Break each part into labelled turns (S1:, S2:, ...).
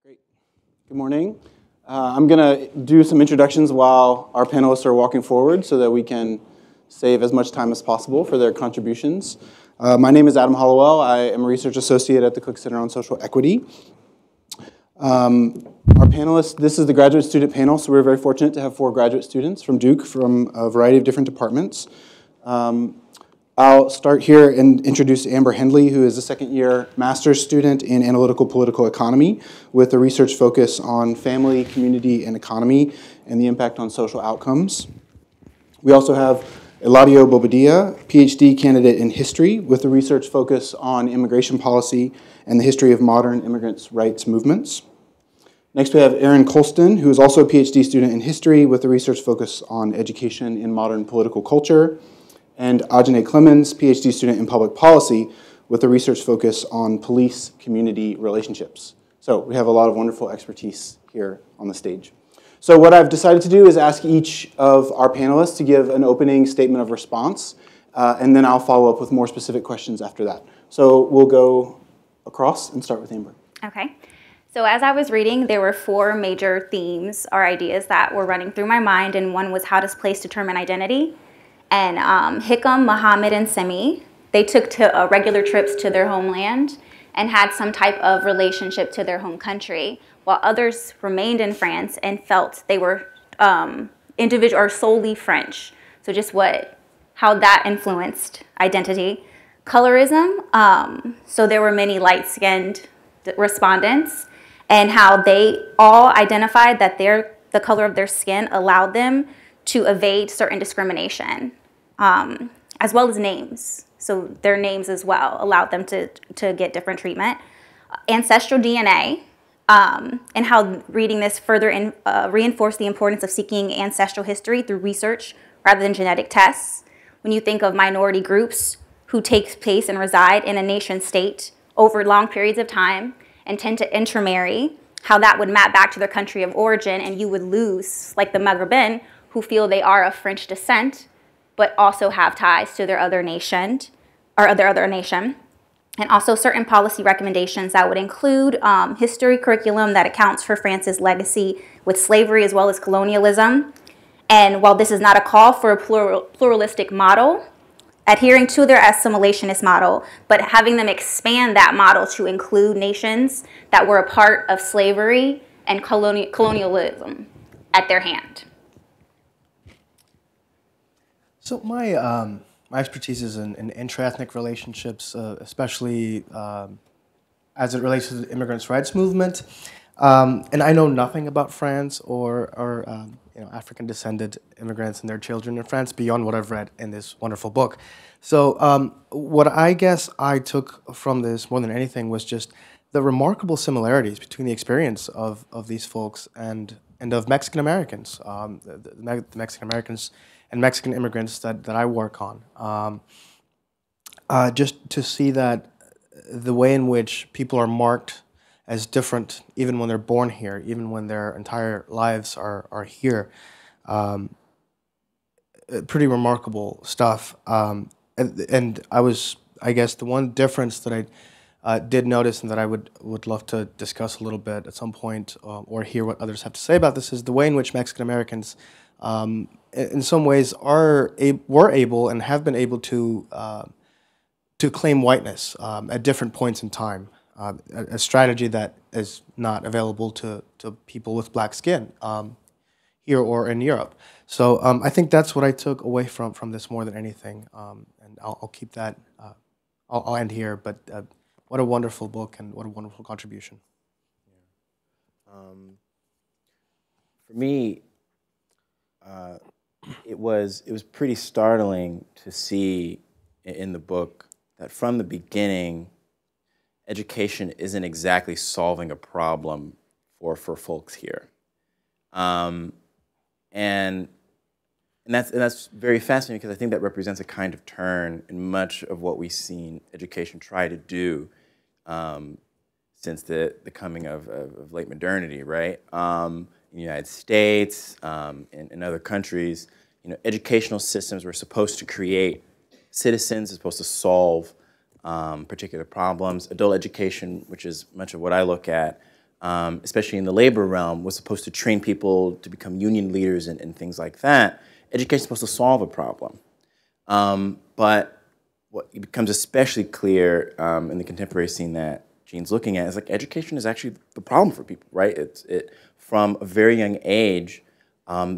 S1: Great. Good morning. I'm going to do some introductions while our panelists are walking forward so that we can save as much time as possible for their contributions. My name is Adam Hollowell. I am a research associate at the Cook Center on Social Equity. Our panelists, this is the graduate student panel, so we're very fortunate to have 4 graduate students from Duke from a variety of different departments. I'll start here and introduce Amber Hendley, who is a second-year master's student in analytical political economy with a research focus on family, community, and economy and the impact on social outcomes. We also have Eladio Bobadilla, Ph.D. candidate in history with a research focus on immigration policy and the history of modern immigrants' rights movements. Next, we have Colston, who is also a Ph.D. student in history with a research focus on education in modern political culture. And Ajenai Clemmons, Ph.D. student in public policy with a research focus on police-community relationships. So we have a lot of wonderful expertise here on the stage. So what I've decided to do is ask each of our panelists to give an opening statement of response, and then I'll follow up with more specific questions after that. So we'll go across and start with Amber.
S2: Okay. So as I was reading, there were 4 major themes or ideas that were running through my mind, and one was how does place determine identity? And Hikam, Muhammad, and Semi, they took regular trips to their homeland and had some type of relationship to their home country, while others remained in France and felt they were individual or solely French. So just how that influenced identity. Colorism, so there were many light-skinned respondents, and how they all identified that the color of their skin allowed them to evade certain discrimination, as well as names. So their names as well allowed them to get different treatment. Ancestral DNA, and how reading this further reinforced the importance of seeking ancestral history through research rather than genetic tests. When you think of minority groups who take place and reside in a nation state over long periods of time and tend to intermarry, how that would map back to their country of origin, and you would lose, like the Maghrebin, who feel they are of French descent, but also have ties to their other nation, and also certain policy recommendations that would include history curriculum that accounts for France's legacy with slavery as well as colonialism. And while this is not a call for a pluralistic model, adhering to their assimilationist model, but having them expand that model to include nations that were a part of slavery and colonialism at their hand.
S3: So my expertise is in intra-ethnic relationships, especially as it relates to the immigrants' rights movement. And I know nothing about France or African-descended immigrants and their children in France beyond what I've read in this wonderful book. So what I guess I took from this more than anything was just the remarkable similarities between the experience of these folks and of Mexican Americans, the Mexican Americans and Mexican immigrants that I work on. Just to see that the way in which people are marked as different, even when they're born here, even when their entire lives are here, pretty remarkable stuff. And I guess the one difference that I did notice and that I would love to discuss a little bit at some point or hear what others have to say about this is the way in which Mexican Americans in some ways were able and have been able to claim whiteness at different points in time, a strategy that is not available to people with black skin here or in Europe. So I think that's what I took away from this more than anything, and I'll keep that. I'll end here, but what a wonderful book and what a wonderful contribution.
S4: For me, it was pretty startling to see in the book that from the beginning, education isn't exactly solving a problem for folks here, and that's very fascinating because I think that represents a kind of turn in much of what we've seen education try to do since the coming of late modernity, right? In the United States, in other countries, educational systems were supposed to create citizens, supposed to solve particular problems. Adult education, which is much of what I look at, especially in the labor realm, was supposed to train people to become union leaders and things like that. Education is supposed to solve a problem. But what becomes especially clear in the contemporary scene that Jean's looking at is like education is actually the problem for people, right? From a very young age,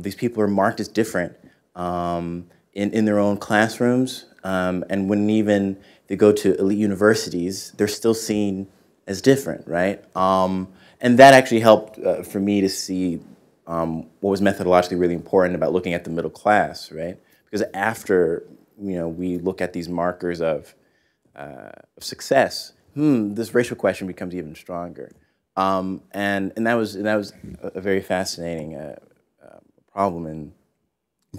S4: these people are marked as different in their own classrooms, and when even they go to elite universities, they're still seen as different, right? And that actually helped for me to see what was methodologically really important about looking at the middle class, right? Because after we look at these markers of success, this racial question becomes even stronger, and that was a very fascinating problem and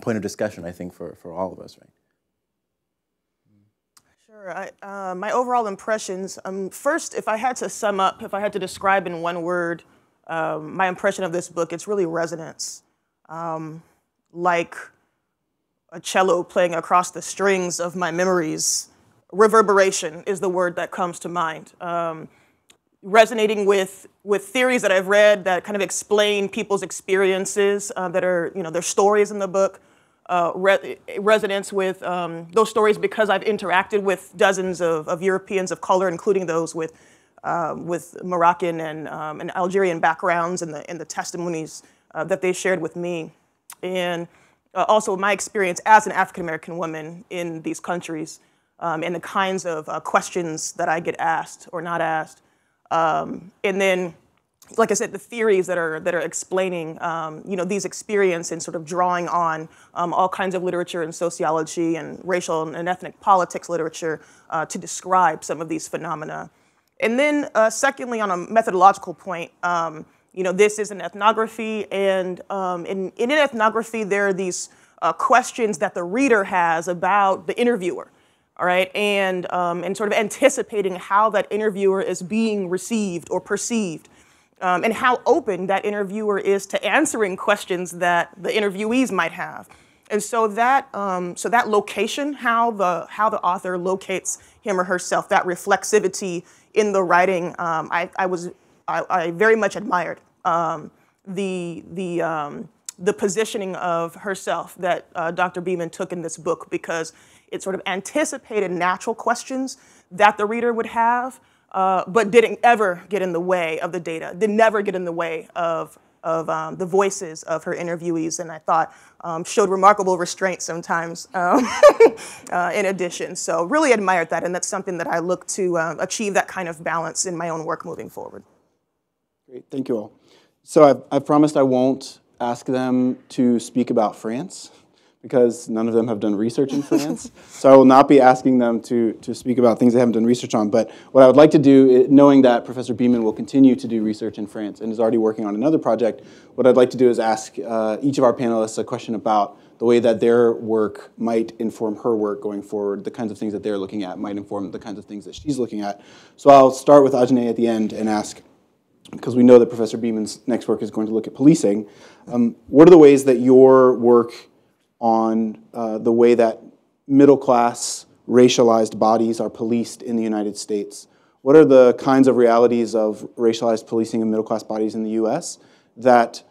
S4: point of discussion, I think, for all of us, right?
S5: Sure. My overall impressions. First, if I had to sum up, if I had to describe in one word my impression of this book, it's really resonance. Like a cello playing across the strings of my memories, reverberation is the word that comes to mind. Resonating with theories that I've read that kind of explain people's experiences that are, their stories in the book. Resonance with those stories because I've interacted with dozens of Europeans of color, including those with Moroccan and Algerian backgrounds and the testimonies that they shared with me. And also my experience as an African-American woman in these countries and the kinds of questions that I get asked or not asked. And then, like I said, the theories that are explaining, these experiences and sort of drawing on all kinds of literature and sociology and racial and ethnic politics literature to describe some of these phenomena. And then, secondly, on a methodological point, this is an ethnography, and in an ethnography, there are these questions that the reader has about the interviewer. All right, and sort of anticipating how that interviewer is being received or perceived, and how open that interviewer is to answering questions that the interviewees might have. And so that location, how the author locates him or herself, that reflexivity in the writing, I very much admired the positioning of herself that Dr. Beaman took in this book, because it sort of anticipated natural questions that the reader would have, but didn't ever get in the way of the data, did never get in the way of the voices of her interviewees, and I thought showed remarkable restraint sometimes in addition. So really admired that, and that's something that I look to achieve that kind of balance in my own work moving forward.
S1: Great, thank you all. So I've promised I won't ask them to speak about France, because none of them have done research in France. So I will not be asking them to speak about things they haven't done research on. But what I would like to do, knowing that Professor Beaman will continue to do research in France and is already working on another project, what I'd like to do is ask each of our panelists a question about the way that their work might inform her work going forward, the kinds of things that they're looking at might inform the kinds of things that she's looking at. So I'll start with Ajenai at the end and ask, because we know that Professor Beaman's next work is going to look at policing, what are the ways that your work on the way that middle-class racialized bodies are policed in the United States? What are the kinds of realities of racialized policing of middle-class bodies in the US that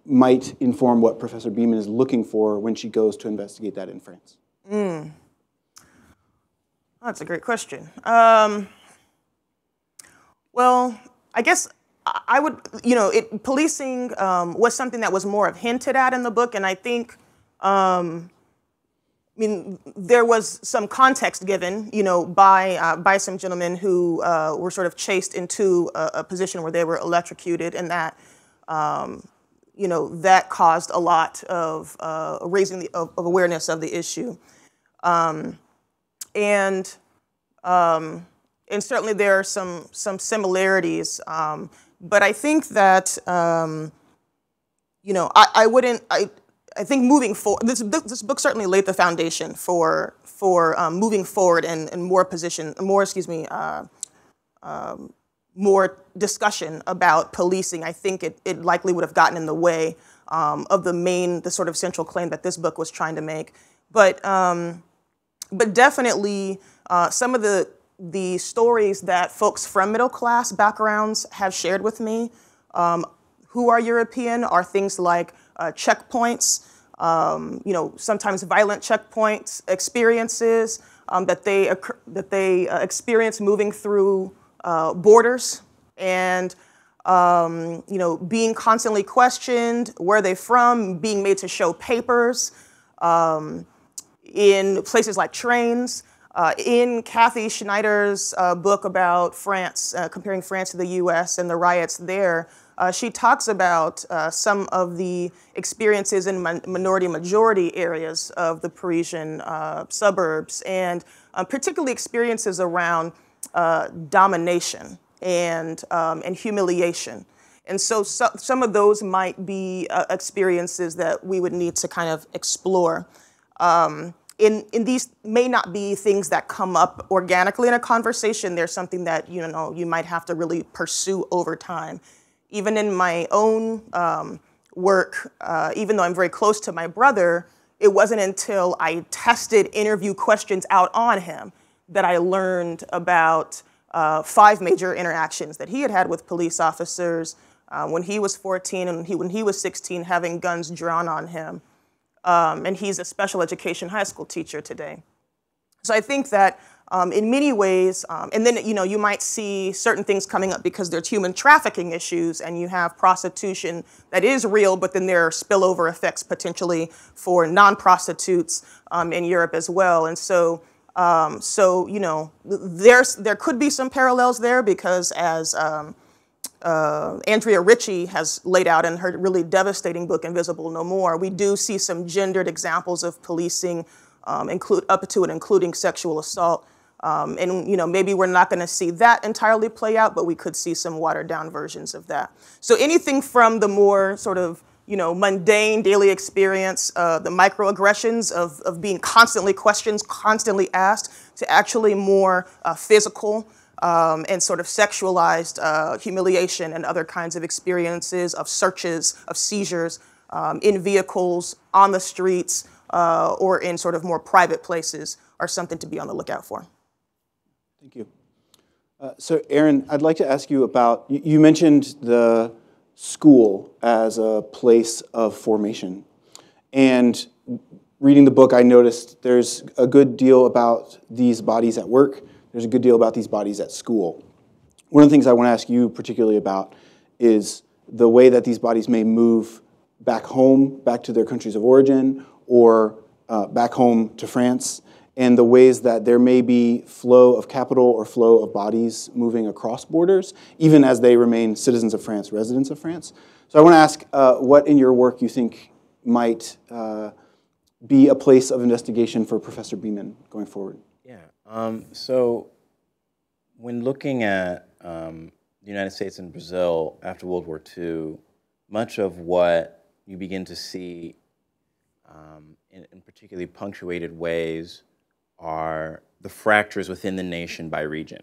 S1: might inform what Professor Beaman is looking for when she goes to investigate that in France?
S5: That's a great question. Well, I guess I would, policing was something that was more of hinted at in the book, and I think, there was some context given, by some gentlemen who were sort of chased into a position where they were electrocuted, and that, that caused a lot of raising of awareness of the issue, and certainly there are some similarities, but I think that I think moving forward, this book certainly laid the foundation for moving forward and more discussion about policing. I think it likely would have gotten in the way of the sort of central claim that this book was trying to make. But definitely some of the the stories that folks from middle class backgrounds have shared with me who are European are things like checkpoints, sometimes violent checkpoints experiences that they experience moving through borders, and being constantly questioned, where they're from, being made to show papers in places like trains. In Kathy Schneider's book about France, comparing France to the US and the riots there, she talks about some of the experiences in minority-majority areas of the Parisian suburbs, and particularly experiences around domination and humiliation. And so some of those might be experiences that we would need to kind of explore. In these may not be things that come up organically in a conversation. There's something that you might have to really pursue over time. Even in my own work, even though I'm very close to my brother, it wasn't until I tested interview questions out on him that I learned about 5 major interactions that he had had with police officers when he was 14 and when he was 16, having guns drawn on him. And he's a special education high school teacher today. So I think that in many ways, and then you might see certain things coming up because there's human trafficking issues, and you have prostitution that is real, but then there are spillover effects potentially for non-prostitutes in Europe as well. And so, there could be some parallels there because as Andrea Ritchie has laid out in her really devastating book, Invisible No More, we do see some gendered examples of policing, up to and including sexual assault. And maybe we're not going to see that entirely play out, but we could see some watered down versions of that. So anything from the more sort of mundane daily experience, the microaggressions of being constantly questioned, constantly asked, to actually more physical and sort of sexualized humiliation and other kinds of experiences of searches, of seizures in vehicles, on the streets, or in sort of more private places are something to be on the lookout for.
S1: Thank you. So Aaron, I'd like to ask you about, you mentioned the school as a place of formation. And reading the book, I noticed there's a good deal about these bodies at work. There's a good deal about these bodies at school. One of the things I want to ask you particularly about is the way that these bodies may move back home, back to their countries of origin, or back home to France, and the ways that there may be flow of capital or flow of bodies moving across borders, even as they remain citizens of France, residents of France. So I want to ask what in your work you think might be a place of investigation for Professor Beaman going forward.
S4: Yeah, so when looking at the United States and Brazil after World War II, much of what you begin to see in particularly punctuated ways are the fractures within the nation by region.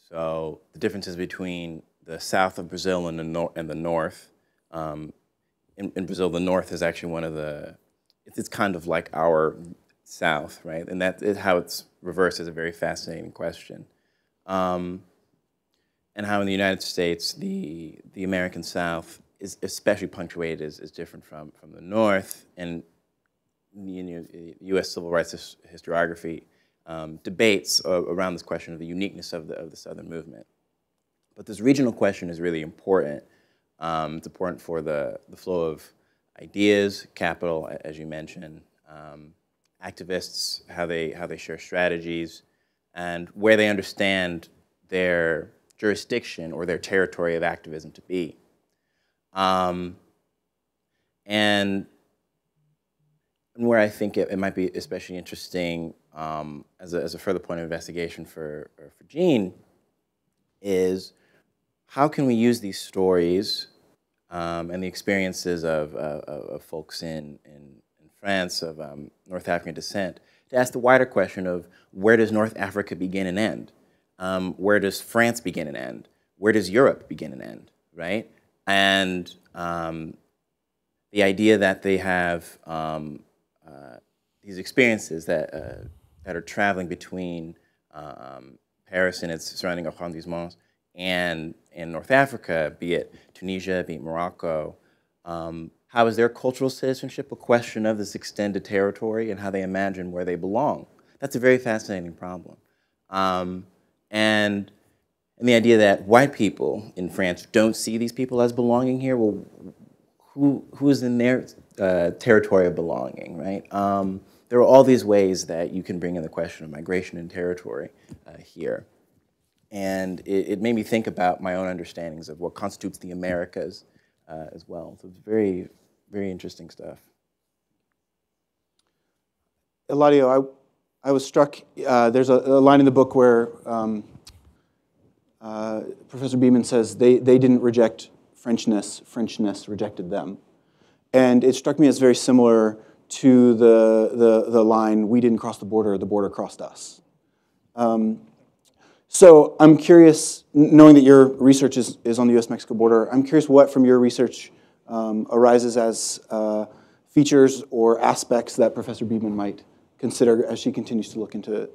S4: So the differences between the south of Brazil and the north. In Brazil, the north is actually one of the, it's kind of like our south, right? And that is how it's reversed is a very fascinating question. And how in the United States, the American South is especially punctuated is different from the north. And U.S. civil rights historiography debates around this question of the uniqueness of the Southern movement. But this regional question is really important. It's important for the flow of ideas, capital, as you mentioned, activists, how they share strategies, and where they understand their jurisdiction or their territory of activism to be. And where I think it might be especially interesting as a further point of investigation for Jean is how can we use these stories and the experiences of folks in France of North African descent to ask the wider question of where does North Africa begin and end? Where does France begin and end? Where does Europe begin and end, right? And the idea that they have these experiences that are traveling between Paris and its surrounding arrondissements, and in North Africa, be it Tunisia, be it Morocco, how is their cultural citizenship a question of this extended territory and how they imagine where they belong? That's a very fascinating problem. And the idea that white people in France don't see these people as belonging here, well, who is in their territory of belonging, right? There are all these ways that you can bring in the question of migration and territory here. And it made me think about my own understandings of what constitutes the Americas as well. So it's very, very interesting stuff.
S1: Eladio, I was struck, there's a line in the book where Professor Beaman says they didn't reject Frenchness rejected them. And it struck me as very similar to the line, we didn't cross the border crossed us. So I'm curious, knowing that your research is on the US-Mexico border, I'm curious what from your research arises as features or aspects that Professor Beaman might consider as she continues to look into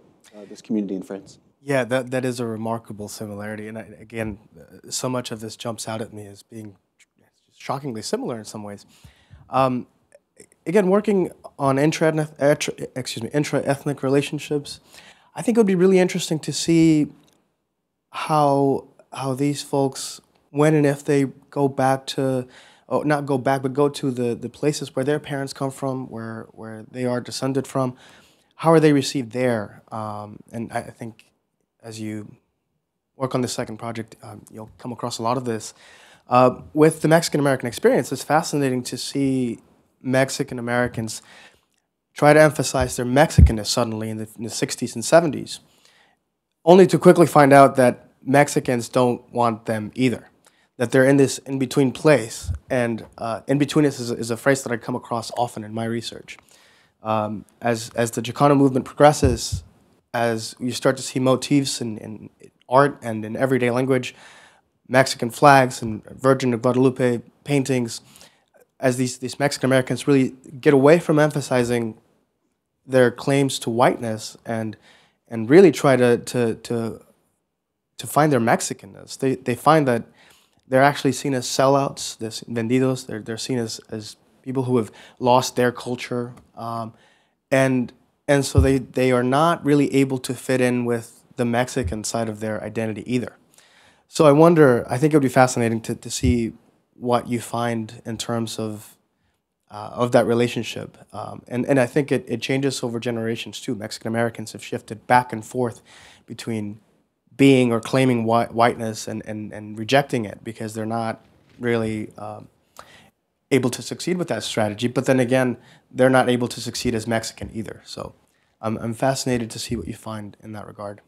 S1: this community in France.
S3: Yeah, that is a remarkable similarity. And again, so much of this jumps out at me as being shockingly similar in some ways. Again, working on intra-ethnic relationships, I think it would be really interesting to see how these folks, when and if they go back to, or not go back, but go to the places where their parents come from, where they are descended from, how are they received there? And I think as you work on this second project, you'll come across a lot of this. With the Mexican-American experience, it's fascinating to see Mexican Americans try to emphasize their Mexicanness suddenly in the 60s and 70s, only to quickly find out that Mexicans don't want them either, that they're in this in-between place. And in-betweenness is a phrase that I come across often in my research. As the Chicano movement progresses, as you start to see motifs in art and in everyday language, Mexican flags and Virgin of Guadalupe paintings, as these Mexican Americans really get away from emphasizing their claims to whiteness and really try to find their Mexicanness. They find that they're actually seen as sellouts, this vendidos. They're seen as people who have lost their culture, and so they are not really able to fit in with the Mexican side of their identity either. So I think it would be fascinating to see what you find in terms of that relationship. And I think it changes over generations too. Mexican Americans have shifted back and forth between being or claiming whiteness and rejecting it because they're not really able to succeed with that strategy. But then again, they're not able to succeed as Mexican either. So I'm fascinated to see what you find in that regard.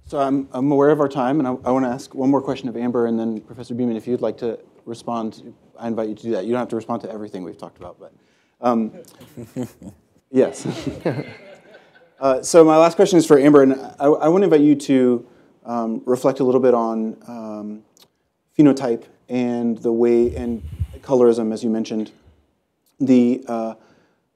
S1: So I'm aware of our time, and I want to ask one more question of Amber, and then Professor Beaman, if you'd like to respond, I invite you to do that. You don't have to respond to everything we've talked about, but yes. So my last question is for Amber, and I want to invite you to reflect a little bit on phenotype and the way, and colorism, as you mentioned. The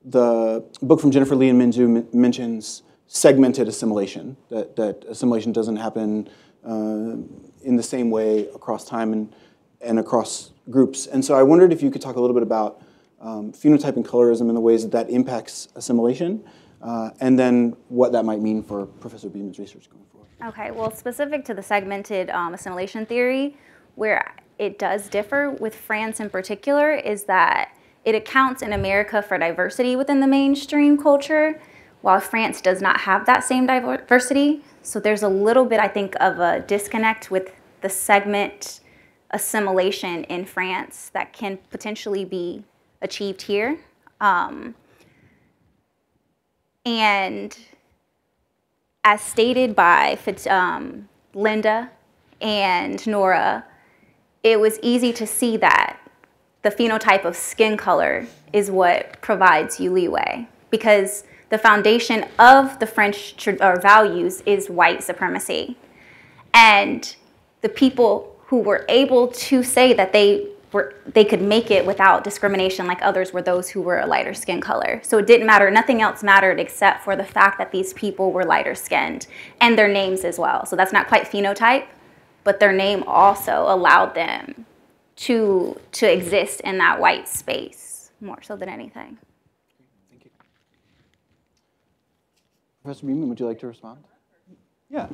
S1: book from Jennifer Lee and Minzu mentions segmented assimilation, that assimilation doesn't happen in the same way across time and across groups. And so I wondered if you could talk a little bit about phenotype and colorism and the ways that impacts assimilation, and then what that might mean for Professor Beaman's research going forward.
S2: Okay, well, specific to the segmented assimilation theory, where it does differ with France in particular is that it accounts in America for diversity within the mainstream culture, while France does not have that same diversity. So there's a little bit, I think, of a disconnect with the segment assimilation in France that can potentially be achieved here. And as stated by Linda and Nora, it was easy to see that the phenotype of skin color is what provides you leeway, because the foundation of the French values is white supremacy. And the people who were able to say that they they could make it without discrimination like others were those who were a lighter skin color. So it didn't matter, nothing else mattered except for the fact that these people were lighter skinned and their names as well. So that's not quite phenotype, but their name also allowed them to exist in that white space more so than anything.
S1: Thank you. Professor Beaman, would you like to respond? Yeah.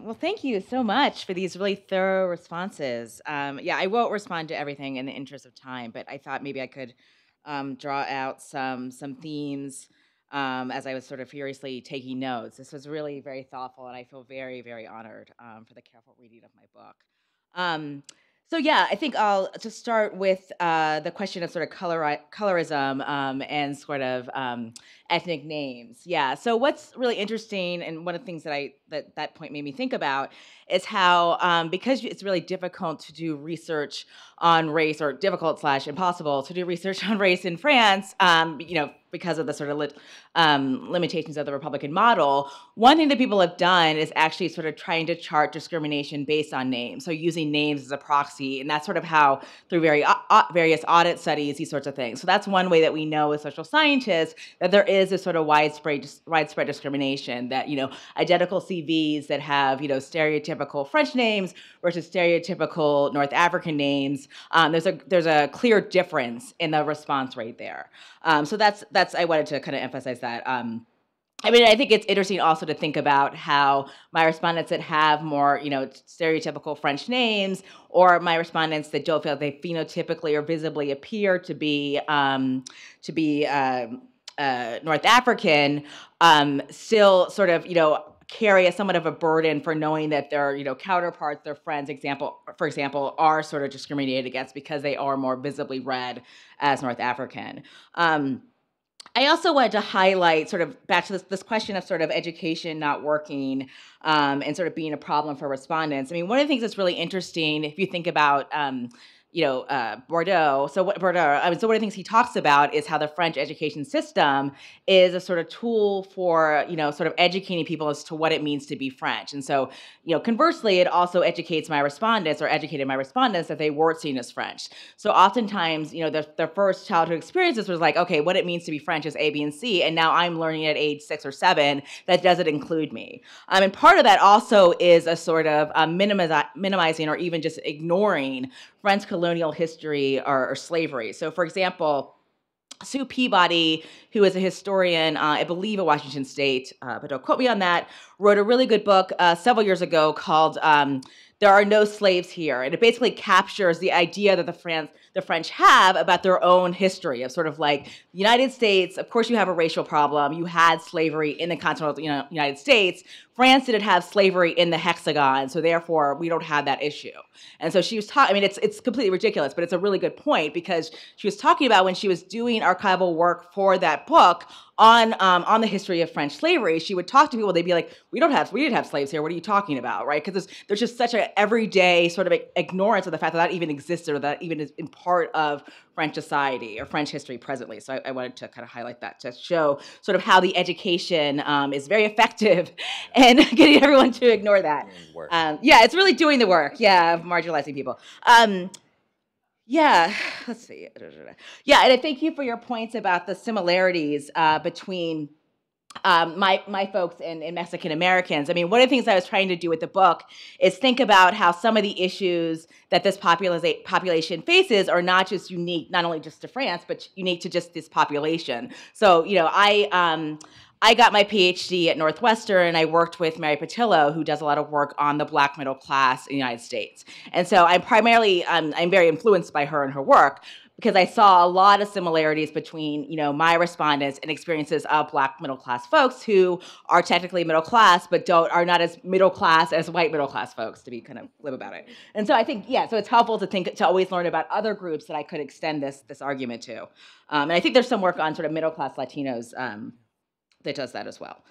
S6: Well, thank you so much for these really thorough responses. Yeah, I won't respond to everything in the interest of time, but I thought maybe I could draw out some themes as I was sort of furiously taking notes. This was really very thoughtful, and I feel very, very honored for the careful reading of my book. So yeah, I think I'll just start with the question of sort of colorism and sort of ethnic names. Yeah. So what's really interesting, and one of the things that point made me think about, is how because it's really difficult to do research on race, or difficult / impossible to do research on race in France, because of the sort of limitations of the Republican model. One thing that people have done is actually sort of trying to chart discrimination based on names, so using names as a proxy, and that's sort of how, through various audit studies, these sorts of things. So that's one way that we know as social scientists that there is a sort of widespread discrimination, that, identical CVs that have, stereotypical French names versus stereotypical North African names, there's a clear difference in the response rate there. So that's I wanted to kind of emphasize that. I think it's interesting also to think about how my respondents that have more, stereotypical French names, or my respondents that don't feel they phenotypically or visibly appear to be North African, still sort of, carry somewhat of a burden for knowing that their, counterparts, their friends, for example, are sort of discriminated against because they are more visibly read as North African. I also wanted to highlight, sort of back to this question of sort of education not working and sort of being a problem for respondents. One of the things that's really interesting, if you think about Bordeaux. So one of the things he talks about is how the French education system is a sort of tool for, sort of educating people as to what it means to be French. And so, conversely, it also educated my respondents that they weren't seen as French. So oftentimes, their first childhood experiences was like, okay, what it means to be French is A, B, and C, and now I'm learning at age 6 or 7 that doesn't include me. And part of that also is a sort of minimizing or even just ignoring French colonial history or slavery. So, for example, Sue Peabody, who is a historian, I believe at Washington State, but don't quote me on that, wrote a really good book several years ago called There Are No Slaves Here. And it basically captures the idea that the French have about their own history of sort of like the United States. Of course, you have a racial problem. You had slavery in the continental United States. France didn't have slavery in the hexagon, so therefore we don't have that issue. And so she was talking, it's completely ridiculous, but it's a really good point, because she was talking about when she was doing archival work for that book on the history of French slavery, she would talk to people, they'd be like, we didn't have slaves here, what are you talking about, right? Because there's just such an everyday sort of ignorance of the fact that even existed, or that even is in part of French society or French history presently. So I wanted to kind of highlight that to show sort of how the education is very effective and getting everyone to ignore that. It's really doing the work, of marginalizing people. Let's see. Yeah, and I thank you for your points about the similarities between my folks and Mexican Americans. One of the things I was trying to do with the book is think about how some of the issues that this population faces are not just unique, not only just to France, but unique to just this population. So, I got my Ph.D. at Northwestern, and I worked with Mary Patillo, who does a lot of work on the Black middle class in the United States. And so I'm very influenced by her and her work, because I saw a lot of similarities between, my respondents and experiences of Black middle class folks who are technically middle class, but are not as middle class as white middle class folks, to be kind of glib about it. And so I think, so it's helpful to always learn about other groups that I could extend this argument to. And I think there's some work on sort of middle class Latinos that does that as well.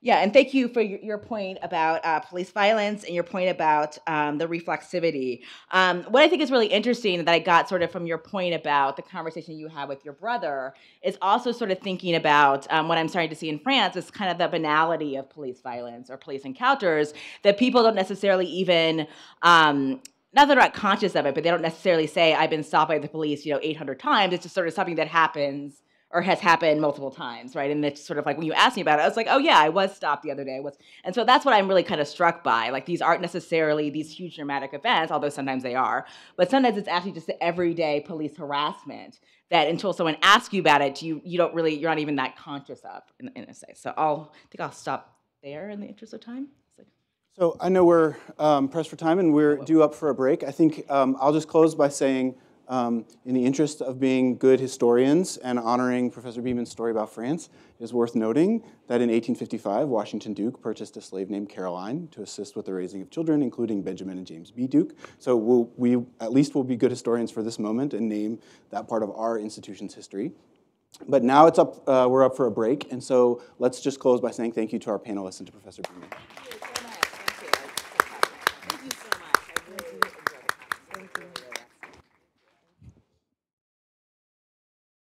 S6: Yeah, and thank you for your point about police violence and your point about the reflexivity. What I think is really interesting that I got sort of from your point about the conversation you had with your brother is also sort of thinking about what I'm starting to see in France is kind of the banality of police violence or police encounters, that people don't necessarily even not that they're not conscious of it, but they don't necessarily say, I've been stopped by the police, 800 times. It's just sort of something that happens or has happened multiple times, right? And it's sort of like when you asked me about it, I was like, oh yeah, I was stopped the other day. And so that's what I'm really kind of struck by. Like these aren't necessarily these huge dramatic events, although sometimes they are, but sometimes it's actually just the everyday police harassment that until someone asks you about it, you're not even that conscious of in a sense. So I think I'll stop there in the interest of time.
S1: So I know we're pressed for time and we're due up for a break. I think I'll just close by saying, in the interest of being good historians and honoring Professor Beaman's story about France, it is worth noting that in 1855, Washington Duke purchased a slave named Caroline to assist with the raising of children, including Benjamin and James B. Duke. So we at least will be good historians for this moment and name that part of our institution's history. But now we're up for a break, and so let's just close by saying thank you to our panelists and to Professor Beaman.